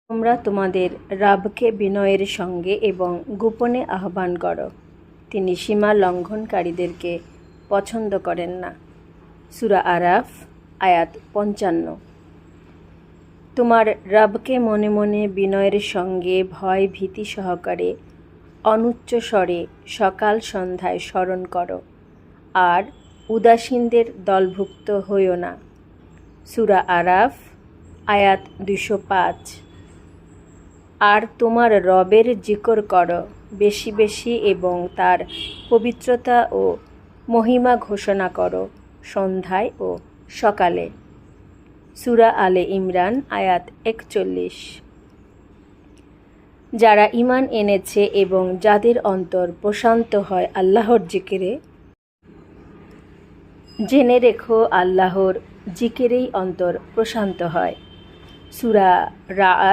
তোমরা তোমাদের রবকে বিনয়ের সঙ্গে এবং গোপনে আহ্বান করো। তিনি সীমা লঙ্ঘনকারীদেরকে পছন্দ করেন না। সূরা আরাফ আয়াত 55। তোমার রবকে মনে মনে বিনয়ের সঙ্গে ভয় ভীতি সহকারে অনুচ্চ স্বরে সকাল সন্ধ্যায় স্মরণ করো, আর উদাসীনদের দলভুক্ত হইও না। সূরা আরাফ আয়াত 205। আর তোমার রবের জিকর করো বেশি বেশি এবং তার পবিত্রতা ও মহিমা ঘোষণা করো সন্ধ্যায় ও সকালে। সূরা আলে ইমরান আয়াত 41। যারা ঈমান এনেছে এবং যাদের অন্তর প্রশান্ত হয় আল্লাহর জিকিরে, জেনে রেখো আল্লাহর জিকিরেই অন্তর প্রশান্ত হয়। সূরা রাআদ